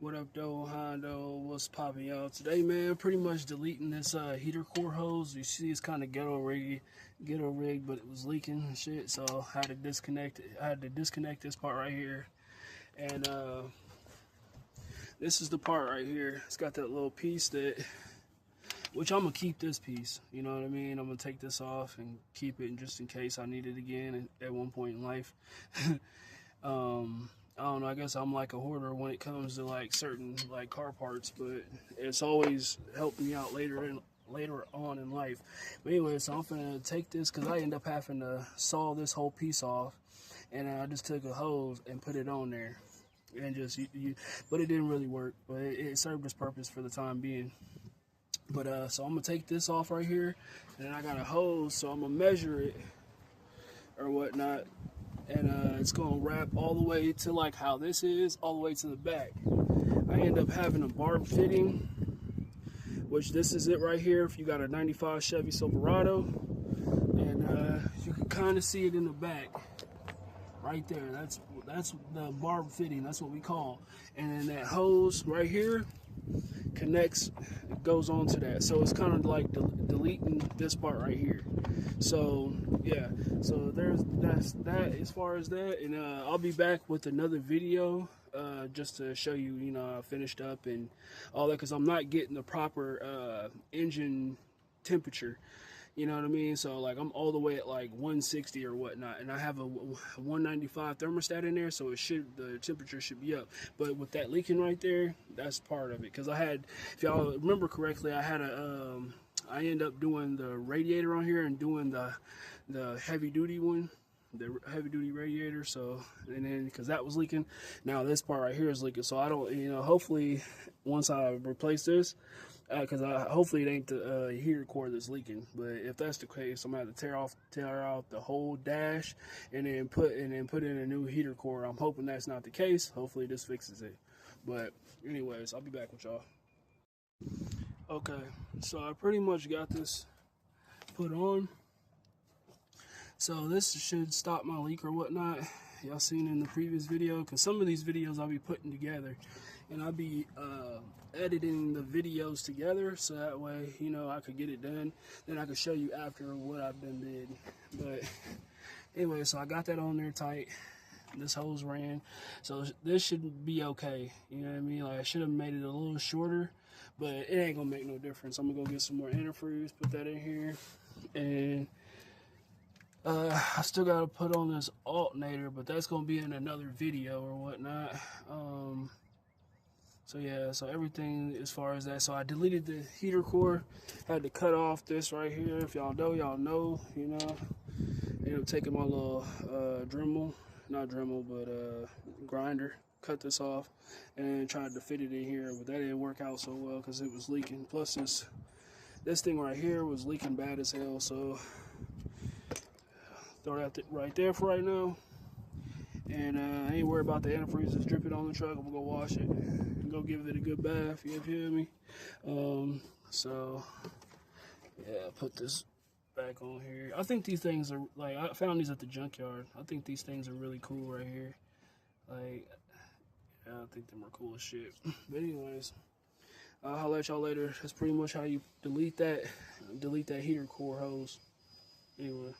What up, though, Hondo? What's poppin', y'all? Today, man, pretty much deleting this heater core hose. You see, it's kind of ghetto rig, but it was leaking and shit. So I had to disconnect it. I had to disconnect this part right here, and this is the part right here. It's got that little piece which I'm gonna keep this piece. You know what I mean? I'm gonna take this off and keep it, just in case I need it again at one point in life. I don't know, I guess I'm like a hoarder when it comes to like certain like car parts, but it's always helped me out later on in life. But anyway, so I'm gonna take this because I end up having to saw this whole piece off, and I just took a hose and put it on there, and just but it didn't really work, but it served its purpose for the time being. But so I'm gonna take this off right here, and then I got a hose, so I'm gonna measure it or whatnot. And it's gonna wrap all the way to like how this is, all the way to the back. I end up having a barb fitting, which this is it right here. If you got a 95 Chevy Silverado, and you can kind of see it in the back, right there. That's the barb fitting. That's what we call. And then that hose right here connects, it goes on to that. So it's kind of like deleting this part right here. So yeah, so that's that as far as that, and I'll be back with another video just to show you, I finished up and all that, because I'm not getting the proper engine temperature. You know what I mean? So like I'm all the way at like 160 or whatnot, and I have a 195 thermostat in there, so the temperature should be up. But with that leaking right there, that's part of it. Because I had, if y'all remember correctly, I had I ended up doing the radiator on here and doing the heavy duty one, the heavy duty radiator. So, and then because that was leaking, now this part right here is leaking. So I don't, hopefully once I replace this, because hopefully it ain't the heater core that's leaking. But if that's the case, I'm gonna have to tear out the whole dash and then put in a new heater core. I'm hoping that's not the case. Hopefully this fixes it. But anyways, I'll be back with y'all. Okay, so I pretty much got this put on. So this should stop my leak or whatnot. Y'all seen in the previous video, because some of these videos I'll be putting together, and I'll be editing the videos together, so that way, I could get it done. Then I could show you after what I've done did. But anyway, so I got that on there tight. This hose ran, so this should be okay. You know what I mean? Like, I should have made it a little shorter, but it ain't gonna make no difference. I'm gonna go get some more antifreeze, put that in here, and I still gotta put on this alternator, but that's gonna be in another video or whatnot. So yeah, so everything as far as that. So I deleted the heater core, had to cut off this right here. If y'all know, Ended up taking my little grinder, cut this off, and tried to fit it in here, but that didn't work out so well because it was leaking. Plus this thing right here was leaking bad as hell, so throw that right there for right now. And I ain't worried about the antifreeze just dripping on the truck. I'm gonna go wash it and go give it a good bath. You feel me? So yeah, put this back on here. I think these things are like, I found these at the junkyard. I think these things are really cool right here. Like, yeah, I think them are cool as shit. But anyways, I'll holler at y'all later. That's pretty much how you delete that heater core hose. Anyway.